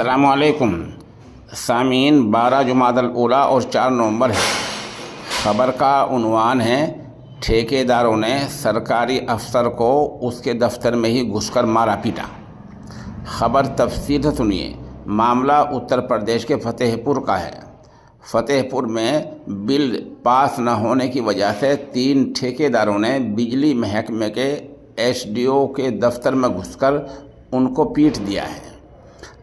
अस्सलामुअलैकुम सामीन। 12 जुमादल उला और 4 नवंबर है। ख़बर का उन्वान है, ठेकेदारों ने सरकारी अफसर को उसके दफ्तर में ही घुसकर मारा पीटा। ख़बर तफसील से सुनिए। मामला उत्तर प्रदेश के फ़तेहपुर का है। फ़तेहपुर में बिल पास न होने की वजह से 3 ठेकेदारों ने बिजली महकमे के एसडीओ के दफ्तर में घुसकर उनको पीट दिया है।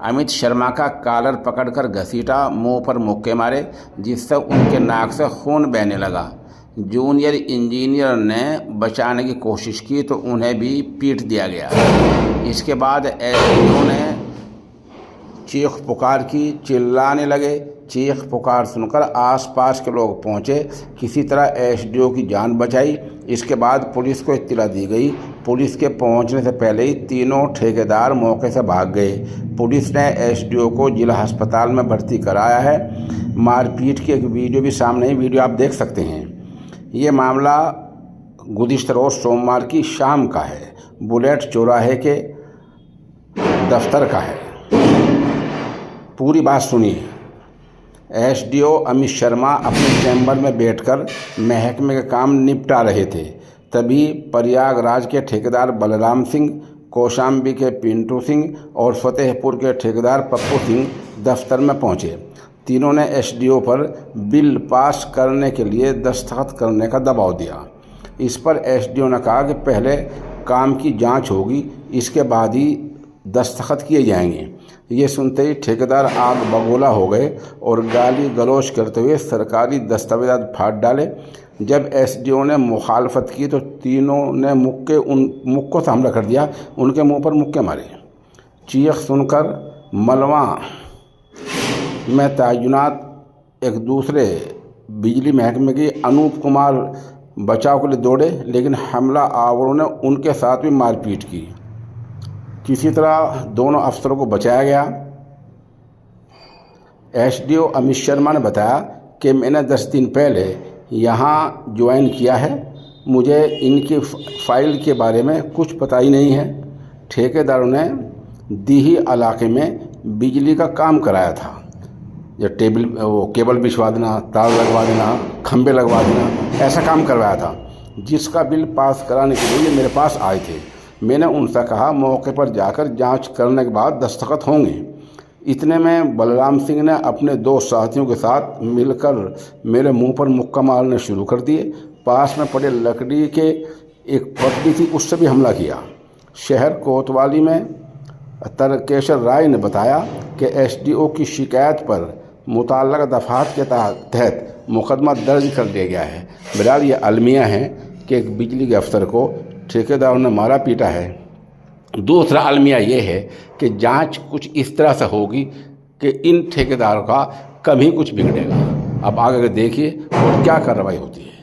अमित शर्मा का कॉलर पकड़कर घसीटा, मुंह पर मुक्के मारे, जिससे उनके नाक से खून बहने लगा। जूनियर इंजीनियर ने बचाने की कोशिश की तो उन्हें भी पीट दिया गया। इसके बाद एसडीओ ने चीख पुकार की, चिल्लाने लगे। चीख पुकार सुनकर आसपास के लोग पहुंचे, किसी तरह एसडीओ की जान बचाई। इसके बाद पुलिस को इत्तला दी गई। पुलिस के पहुंचने से पहले ही तीनों ठेकेदार मौके से भाग गए। पुलिस ने एसडीओ को जिला अस्पताल में भर्ती कराया है। मारपीट की एक वीडियो भी सामने है, वीडियो आप देख सकते हैं। ये मामला गुज़िश्ता रोज़ सोमवार की शाम का है। बुलेट चौराहे के दफ्तर का है। पूरी बात सुनिए। एसडीओ अमित शर्मा अपने चैम्बर में बैठकर महकमे के काम निपटा रहे थे। तभी प्रयागराज के ठेकेदार बलराम सिंह, कौशाम्बी के पिंटू सिंह और फतेहपुर के ठेकेदार पप्पू सिंह दफ्तर में पहुंचे। तीनों ने एसडीओ पर बिल पास करने के लिए दस्तखत करने का दबाव दिया। इस पर एसडीओ ने कहा कि पहले काम की जांच होगी, इसके बाद ही दस्तखत किए जाएंगे। ये सुनते ही ठेकेदार आग बगोला हो गए और गाली गलौज करते हुए सरकारी दस्तावेजात फाड़ डाले। जब एसडीओ ने मुखालफत की तो तीनों ने मुक्कों से हमला कर दिया, उनके मुंह पर मुक्के मारे। चीख सुनकर मलवा में तैनात एक दूसरे बिजली महकमे के अनूप कुमार बचाव के लिए दौड़े, लेकिन हमला आवरों ने उनके साथ भी मारपीट की। किसी तरह दोनों अफसरों को बचाया गया। एसडीओ अमित शर्मा ने बताया कि मैंने 10 दिन पहले यहाँ ज्वाइन किया है, मुझे इनकी फाइल के बारे में कुछ पता ही नहीं है। ठेकेदारों ने दीही इलाके में बिजली का काम कराया था, जो केबल बिछवा देना, तार लगवा देना, खंभे लगवा देना, ऐसा काम करवाया था, जिसका बिल पास कराने के लिए मेरे पास आए थे। मैंने उनसे कहा मौके पर जाकर जांच करने के बाद दस्तखत होंगे। इतने में बलराम सिंह ने अपने 2 साथियों के साथ मिलकर मेरे मुंह पर मुक्का मारने शुरू कर दिए। पास में पड़े लकड़ी के एक पटड़ी थी, उससे भी हमला किया। शहर कोतवाली में तारकेश्वर राय ने बताया कि एसडीओ की शिकायत पर मुताल्लिक़ा दफ़ात के तहत मुकदमा दर्ज कर लिया गया है। बहरहाल ये अलमिया है कि एक बिजली के अफसर को ठेकेदारों ने मारा पीटा है। दूसरा अलमिया ये है कि जांच कुछ इस तरह से होगी कि इन ठेकेदारों का कभी कुछ बिगड़ेगा। अब आगे देखिए और क्या कार्रवाई होती है।